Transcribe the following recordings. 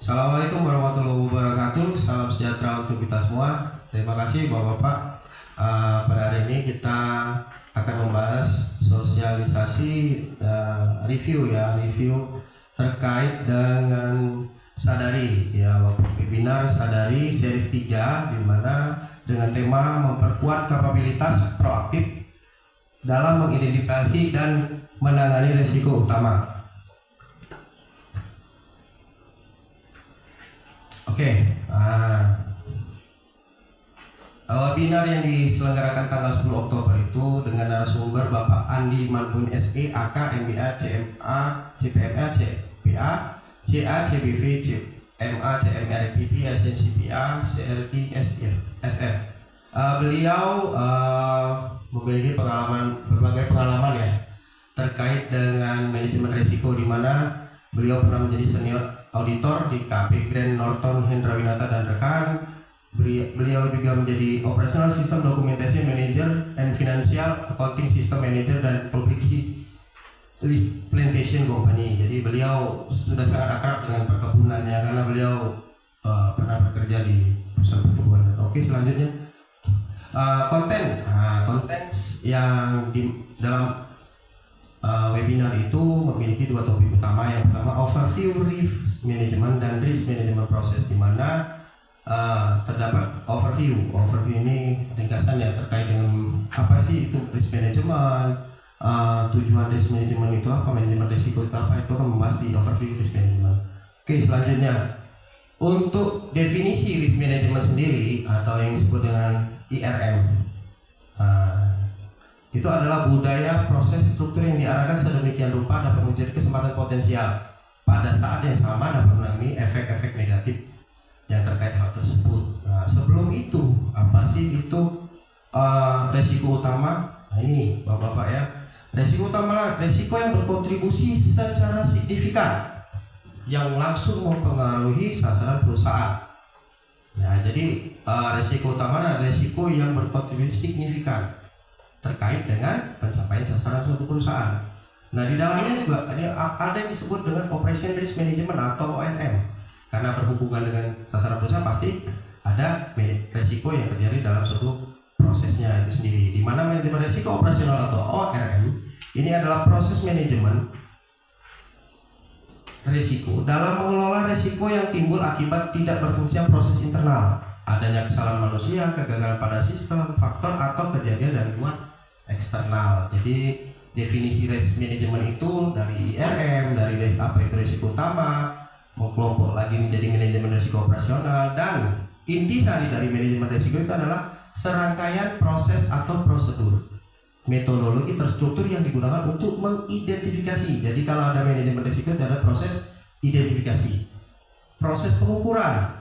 Assalamualaikum warahmatullahi wabarakatuh. Salam sejahtera untuk kita semua. Terima kasih Bapak-Bapak. Pada hari ini kita akan membahas sosialisasi review terkait dengan Sadari webinar Sadari series 3 di mana dengan tema memperkuat kapabilitas proaktif dalam mengidentifikasi dan menangani risiko utama. Webinar yang diselenggarakan tanggal 10 Oktober itu dengan narasumber Bapak Andi Manbun SE, AK, MBA, CMA, CPMA, CPA, CA, CBV, CMA, CMR, PP, SNCPA, CRT, SF. Beliau memiliki berbagai pengalaman ya terkait dengan manajemen risiko, di mana beliau pernah menjadi senior auditor di KP Grand Norton Hendra Winata dan rekan. Beliau juga menjadi Operational System Documentation Manager and Financial Accounting System Manager dan Publicity List Plantation Company. Jadi beliau sudah sangat akrab dengan perkebunannya karena beliau pernah bekerja di perusahaan perkebunan. Oke, selanjutnya konten yang di dalam webinar itu memiliki dua topik utama. Yang pertama overview risk management dan risk management process, di mana terdapat overview ini ringkasan ya terkait dengan apa sih itu risk management, tujuan risk management itu apa, manajemen risiko itu apa, itu akan membahas di overview risk management. Oke, selanjutnya untuk definisi risk management sendiri atau yang disebut dengan IRM, itu adalah budaya, proses, struktur yang diarahkan sedemikian rupa dapat menjadi kesempatan potensial pada saat yang sama dapat menangani efek-efek negatif yang terkait hal tersebut. Nah, sebelum itu apa sih itu resiko utama? Nah, ini Bapak-bapak ya, resiko utama adalah resiko yang berkontribusi secara signifikan yang langsung mempengaruhi sasaran perusahaan. Nah, jadi resiko utama adalah resiko yang berkontribusi signifikan terkait dengan pencapaian sasaran suatu perusahaan. Nah, di dalamnya juga ada yang disebut dengan Operation Risk Management atau ORM. Karena berhubungan dengan sasaran perusahaan pasti ada resiko yang terjadi dalam suatu prosesnya itu sendiri. Di mana manajemen resiko operasional atau ORM ini adalah proses manajemen risiko dalam mengelola risiko yang timbul akibat tidak berfungsinya proses internal, adanya kesalahan manusia, kegagalan pada sistem, faktor atau kejadian dari luar eksternal. Jadi definisi risk management itu dari IRM, dari apa itu risiko utama, mengkelompok lagi menjadi manajemen risiko operasional, dan intisari dari manajemen risiko itu adalah serangkaian proses atau prosedur metodologi terstruktur yang digunakan untuk mengidentifikasi. Jadi kalau ada manajemen risiko itu ada proses identifikasi, proses pengukuran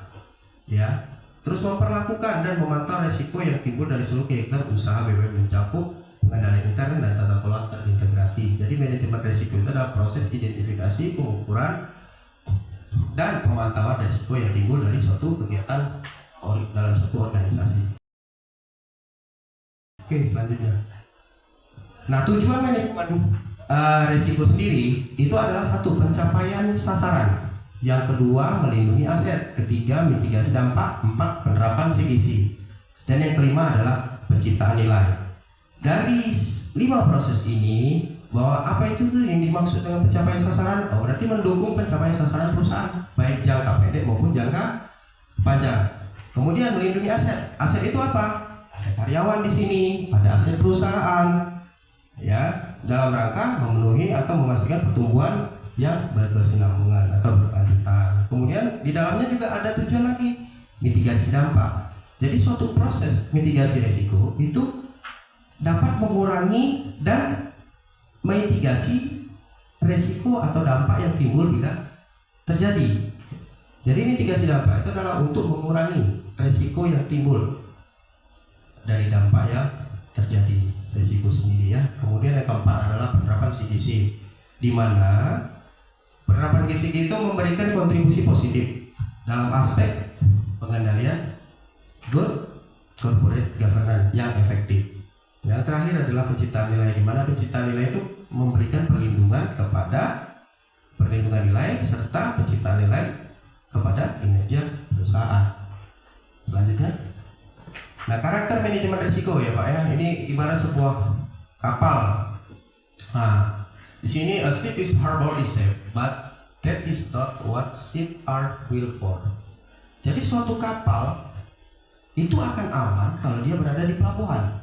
ya, terus memperlakukan dan memantau risiko yang timbul dari seluruh kegiatan usaha BUMN, mencakup pengendalian intern dan tata kelola terintegrasi. Jadi manajemen risiko itu adalah proses identifikasi, pengukuran dan pemantauan risiko yang timbul dari suatu kegiatan dalam suatu organisasi. Oke, selanjutnya. Nah, tujuan manajemen risiko sendiri itu adalah satu, pencapaian sasaran. Yang kedua, melindungi aset. Ketiga, mitigasi dampak. Empat, penerapan CGC. Dan yang kelima adalah penciptaan nilai. Dari 5 proses ini, bahwa apa itu tuh yang dimaksud dengan pencapaian sasaran? Berarti mendukung pencapaian sasaran perusahaan, baik jangka pendek maupun jangka panjang. Kemudian melindungi aset. Aset itu apa? Ada karyawan di sini, ada aset perusahaan, ya, dalam rangka memenuhi atau memastikan pertumbuhan yang berkesinambungan atau berkelanjutan. Kemudian di dalamnya juga ada tujuan lagi, mitigasi dampak. Jadi suatu proses mitigasi risiko itu dapat mengurangi dan mitigasi resiko atau dampak yang timbul bila terjadi. Jadi mitigasi dampak itu adalah untuk mengurangi resiko yang timbul dari dampak yang terjadi, resiko sendiri ya. Kemudian yang keempat adalah penerapan CGC, di mana penerapan CGC itu memberikan kontribusi positif dalam aspek pengendalian good corporate governance yang efektif. Yang terakhir adalah penciptaan nilai, di mana penciptaan nilai itu memberikan perlindungan kepada perlindungan nilai serta penciptaan nilai kepada kinerja perusahaan. Selanjutnya, nah karakter manajemen risiko ya Pak ya, ini ibarat sebuah kapal. Nah, di sini a ship is harbor is safe, but that is not what ship are built for. Jadi suatu kapal itu akan aman kalau dia berada di pelabuhan.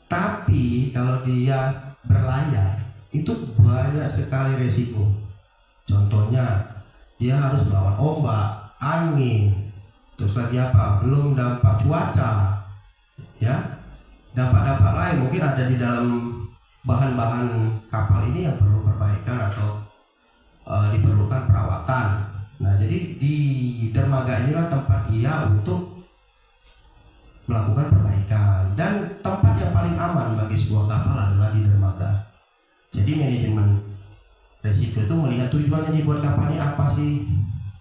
Tapi kalau dia berlayar itu banyak sekali resiko. Contohnya dia harus melawan ombak, angin, terus lagi apa? Belum dampak cuaca, ya. Dampak-dampak lain mungkin ada di dalam bahan-bahan kapal ini yang perlu perbaikan atau diperlukan perawatan. Nah, jadi di dermaga inilah tempat ia untuk melakukan perbaikan, dan tempat yang paling aman bagi sebuah kapal adalah di dermaga. Jadi manajemen risiko itu melihat tujuannya dibuat kapal ini apa sih.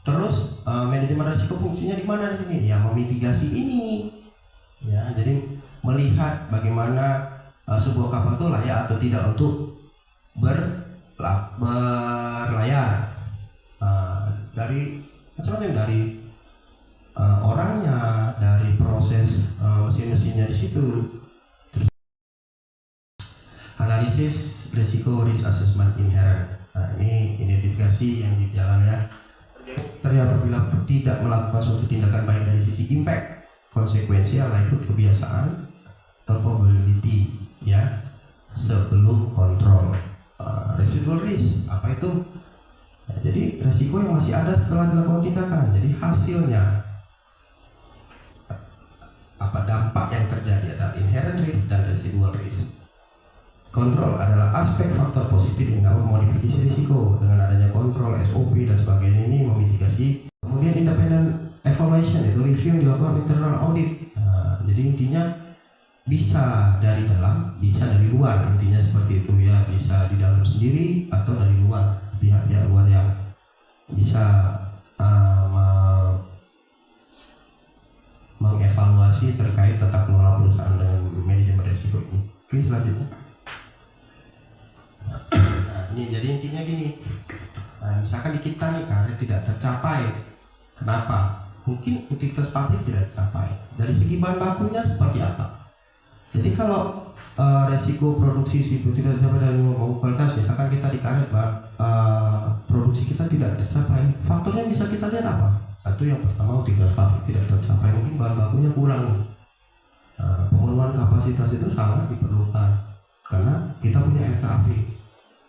Terus manajemen risiko fungsinya di mana di sini? Ya memitigasi ini. Ya, jadi melihat bagaimana sebuah kapal itu layak atau tidak untuk berlayar. Dari macam-macam, dari orangnya, dari proses mesin-mesinnya di situ. Terus analisis risiko, risk assessment inherent. Nah, ini identifikasi yang di dalamnya terlihat apabila tidak melakukan suatu tindakan baik dari sisi impact, konsekuensi, likelihood, kebiasaan, atau probability, ya, sebelum kontrol. Residual risk apa itu? Nah, jadi resiko yang masih ada setelah dilakukan tindakan. Jadi hasilnya apa, dampak yang terjadi adalah inherent risk dan residual risk. Kontrol adalah aspek faktor positif yang dapat memodifikasi risiko. Dengan adanya kontrol, SOP dan sebagainya ini memitigasi. Kemudian independent evaluation itu review yang dilakukan internal audit. Nah, jadi intinya bisa dari dalam, bisa dari luar. Intinya seperti itu ya, bisa di dalam sendiri atau dari luar, pihak-pihak luar yang bisa mengevaluasi terkait tata kelola perusahaan dengan manajemen risiko ini. Oke, selanjutnya. Nah, ini jadi intinya gini. Nah, misalkan di kita nih karir tidak tercapai. Kenapa? Mungkin utilitas pabrik tidak tercapai. Dari segi bahan bakunya seperti apa? Jadi kalau resiko produksi itu tidak tercapai dari kualitas, misalkan kita di karir produksi kita tidak tercapai, faktornya bisa kita lihat apa? Satu, yang pertama utilitas pabrik tidak tercapai, mungkin bahan bakunya kurang. Pemenuhan kapasitas itu sangat diperlukan karena kita punya RKAP.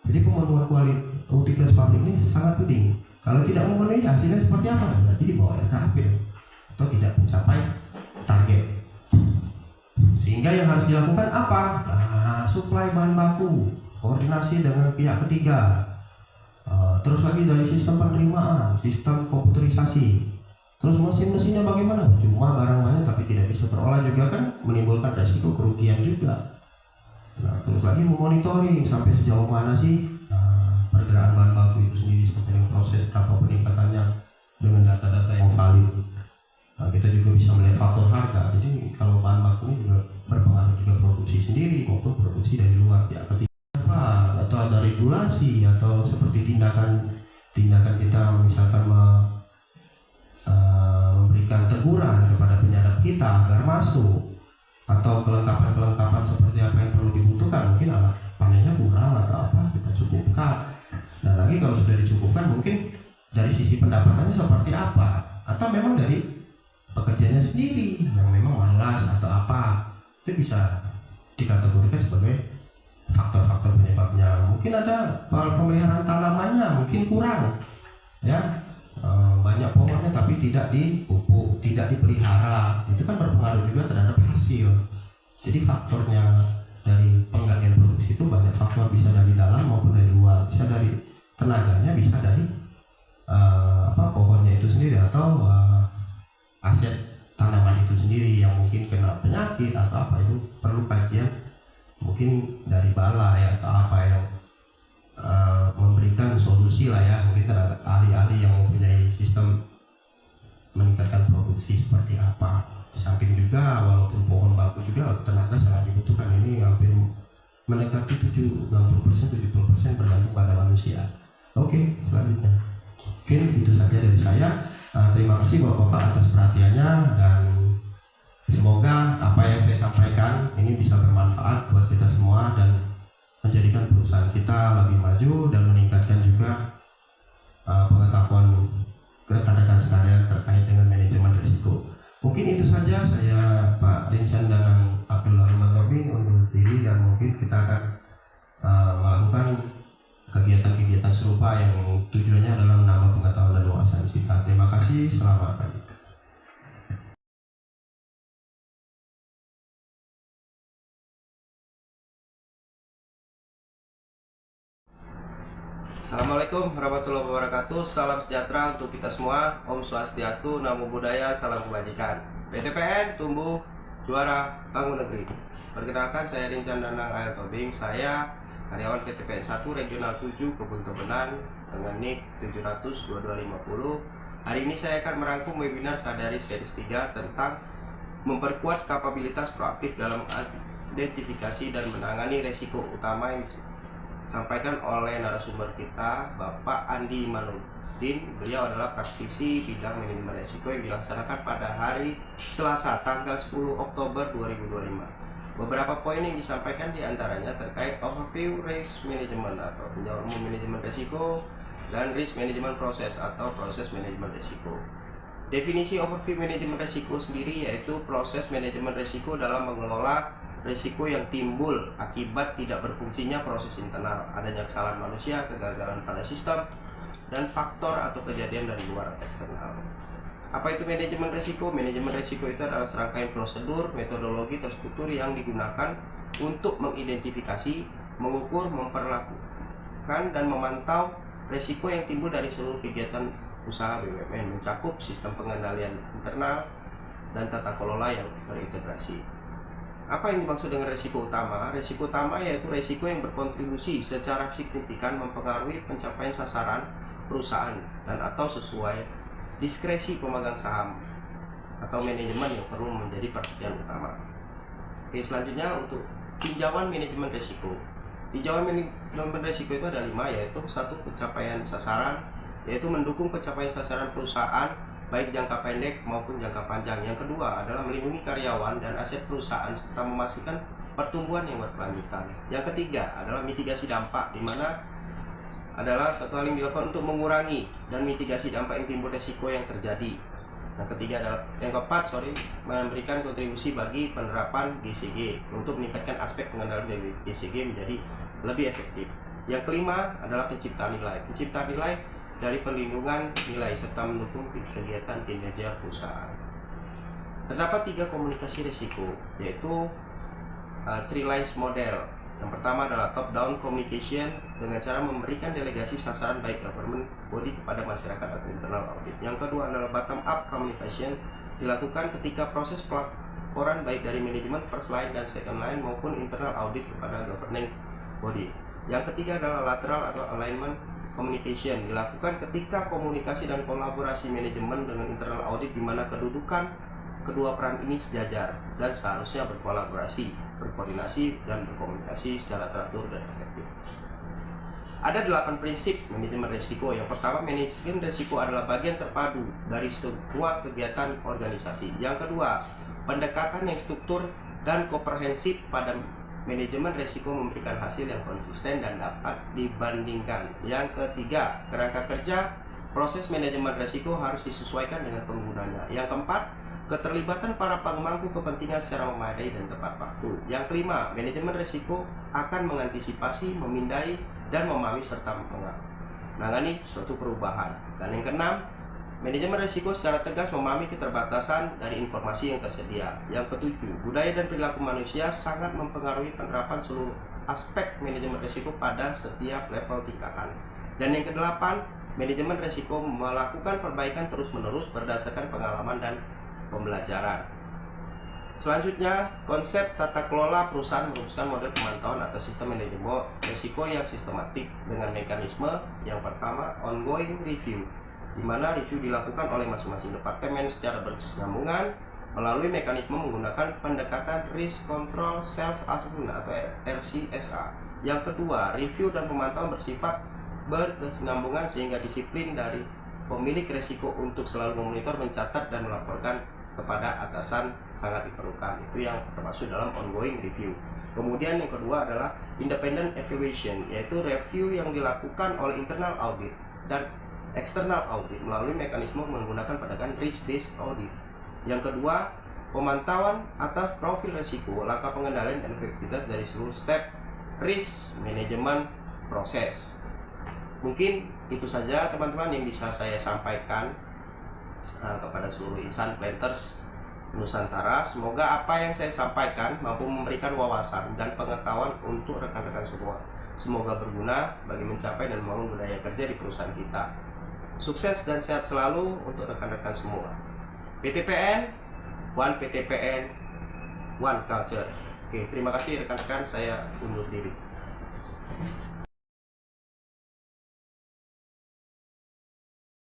Jadi pemenuhan utilitas pabrik ini sangat penting. Kalau tidak memenuhi, hasilnya seperti apa? Berarti di bawah RKAP atau tidak mencapai target. Sehingga yang harus dilakukan apa? Nah, suplai bahan baku, koordinasi dengan pihak ketiga. Terus lagi dari sistem penerimaan, sistem komputerisasi. Terus mesin-mesinnya bagaimana? Cuma barang banyak tapi tidak bisa terolah juga kan menimbulkan resiko kerugian juga. Nah, terus lagi memonitoring sampai sejauh mana sih pergerakan bahan baku itu sendiri, seperti yang proses berapa peningkatannya dengan data-data yang valid. Nah, kita juga bisa melihat faktor harga. Jadi kalau bahan baku ini juga berpengaruh juga produksi sendiri maupun produksi dari luar pihak ketiga. Atau ada regulasi atau seperti tindakan kita misalkan memberikan teguran kepada penyadap kita agar masuk, atau kelengkapan seperti apa yang perlu dibutuhkan, mungkin alat panennya kurang atau apa, kita cukupkan. Dan lagi kalau sudah dicukupkan, mungkin dari sisi pendapatannya seperti apa, atau memang dari pekerjanya sendiri yang memang malas atau apa, itu bisa dikategorikan sebagai faktor-faktor penyebabnya. Mungkin ada pemeliharaan tanamannya mungkin kurang, ya, banyak pohonnya tapi tidak dipupuk, tidak dipelihara, itu kan berpengaruh juga terhadap hasil. Jadi faktornya dari penggantian produksi itu banyak faktor, bisa dari dalam maupun dari luar, bisa dari tenaganya, bisa dari pohonnya itu sendiri atau aset tanaman itu sendiri yang mungkin kena penyakit atau apa, itu perlu kajian mungkin dari balai atau apa yang memberikan solusi lah ya, mungkin ada ahli-ahli yang mempunyai sistem meningkatkan produksi seperti apa. Di samping juga walaupun pohon baku juga tenaga sangat dibutuhkan, ini hampir mendekati 60%, 70% bergantung pada manusia. Oke, selanjutnya. Oke, Mungkin itu saja dari saya. Terima kasih Bapak-Bapak atas perhatiannya, dan semoga apa yang saya sampaikan ini bisa bermanfaat buat kita semua dan menjadikan perusahaan kita lebih maju dan meningkatkan juga pengetahuan rekan-rekan sekalian terkait dengan manajemen risiko. Mungkin itu saja, saya Pak Rincan Danang Abdul Rahman Robin undur diri, dan mungkin kita akan melakukan kegiatan-kegiatan serupa yang tujuannya adalah menambah pengetahuan dan wawasan kita. Terima kasih, selamat pagi. Assalamualaikum warahmatullahi wabarakatuh. Salam sejahtera untuk kita semua. Om Swastiastu, Namo Buddhaya, salam kebajikan. PTPN tumbuh juara bangun negeri. Perkenalkan, saya Rincan Danang Ayel Tobing. Saya karyawan PTPN 1 Regional 7 Kebun Tebenan dengan NIK 700-2250. Hari ini saya akan merangkum webinar Sadari Series 3 tentang memperkuat kapabilitas proaktif dalam identifikasi dan menangani resiko utama yang disampaikan oleh narasumber kita, Bapak Andi Imanuddin. Beliau adalah praktisi bidang manajemen resiko yang dilaksanakan pada hari Selasa tanggal 10 Oktober 2025. Beberapa poin yang disampaikan diantaranya terkait overview risk management atau tinjauan umum manajemen resiko dan risk management proses atau proses manajemen resiko. Definisi overview manajemen resiko sendiri yaitu proses manajemen resiko dalam mengelola risiko yang timbul akibat tidak berfungsinya proses internal, adanya kesalahan manusia, kegagalan pada sistem, dan faktor atau kejadian dari luar atau eksternal. Apa itu manajemen risiko? Manajemen risiko itu adalah serangkaian prosedur, metodologi terstruktur yang digunakan untuk mengidentifikasi, mengukur, memperlakukan, dan memantau risiko yang timbul dari seluruh kegiatan usaha BUMN, mencakup sistem pengendalian internal dan tata kelola yang terintegrasi. Apa yang dimaksud dengan risiko utama? Risiko utama yaitu risiko yang berkontribusi secara signifikan mempengaruhi pencapaian sasaran perusahaan dan atau sesuai diskresi pemegang saham atau manajemen yang perlu menjadi perhatian utama. Oke, selanjutnya untuk tinjauan manajemen risiko. Tinjauan manajemen risiko itu ada 5, yaitu 1. Pencapaian sasaran, yaitu mendukung pencapaian sasaran perusahaan baik jangka pendek maupun jangka panjang. Yang kedua adalah melindungi karyawan dan aset perusahaan serta memastikan pertumbuhan yang berkelanjutan. Yang ketiga adalah mitigasi dampak, di mana adalah satu hal yang dilakukan untuk mengurangi dan mitigasi dampak yang timbul resiko yang terjadi. Yang keempat, memberikan kontribusi bagi penerapan GCG untuk meningkatkan aspek pengendalian dari GCG menjadi lebih efektif. Yang kelima adalah penciptaan nilai. Penciptaan nilai dari perlindungan nilai serta mendukung kegiatan kinerja perusahaan. Terdapat 3 komunikasi risiko, yaitu 3 lines model. Yang pertama adalah top down communication dengan cara memberikan delegasi sasaran baik government body kepada masyarakat atau internal audit. Yang kedua adalah bottom up communication, dilakukan ketika proses pelaporan baik dari manajemen first line dan second line maupun internal audit kepada governing body. Yang ketiga adalah lateral atau alignment communication, dilakukan ketika komunikasi dan kolaborasi manajemen dengan internal audit di mana kedudukan kedua peran ini sejajar dan seharusnya berkolaborasi, berkoordinasi, dan berkomunikasi secara teratur dan efektif. Ada 8 prinsip manajemen risiko. Yang pertama, manajemen risiko adalah bagian terpadu dari sebuah kegiatan organisasi. Yang kedua, pendekatan yang struktur dan komprehensif pada manajemen risiko memberikan hasil yang konsisten dan dapat dibandingkan. Yang ketiga, kerangka kerja proses manajemen risiko harus disesuaikan dengan penggunanya. Yang keempat, keterlibatan para pemangku kepentingan secara memadai dan tepat waktu. Yang kelima, manajemen risiko akan mengantisipasi, memindai, dan memahami serta menangani suatu perubahan. Dan yang keenam, manajemen risiko secara tegas memahami keterbatasan dari informasi yang tersedia. Yang ketujuh, budaya dan perilaku manusia sangat mempengaruhi penerapan seluruh aspek manajemen risiko pada setiap level tingkatan. Dan yang kedelapan, manajemen risiko melakukan perbaikan terus-menerus berdasarkan pengalaman dan pembelajaran. Selanjutnya, konsep tata kelola perusahaan merumuskan model pemantauan atau sistem manajemen risiko yang sistematik dengan mekanisme yang pertama, ongoing review, di mana review dilakukan oleh masing-masing departemen secara berkesinambungan melalui mekanisme menggunakan pendekatan risk control self assessment atau RCSA. Yang kedua, review dan pemantauan bersifat berkesinambungan sehingga disiplin dari pemilik resiko untuk selalu memonitor, mencatat, dan melaporkan kepada atasan sangat diperlukan. Itu yang termasuk dalam ongoing review. Kemudian yang kedua adalah independent evaluation, yaitu review yang dilakukan oleh internal audit dan external audit melalui mekanisme menggunakan pendekatan risk-based audit. Yang kedua, pemantauan atas profil risiko, langkah pengendalian dan efektivitas dari seluruh step risk management proses. Mungkin itu saja teman-teman yang bisa saya sampaikan kepada seluruh insan planters Nusantara. Semoga apa yang saya sampaikan mampu memberikan wawasan dan pengetahuan untuk rekan-rekan semua. Semoga berguna bagi mencapai dan membangun budaya kerja di perusahaan kita. Sukses dan sehat selalu untuk rekan-rekan semua. PTPN, One PTPN, One Culture. Oke, terima kasih rekan-rekan, saya undur diri.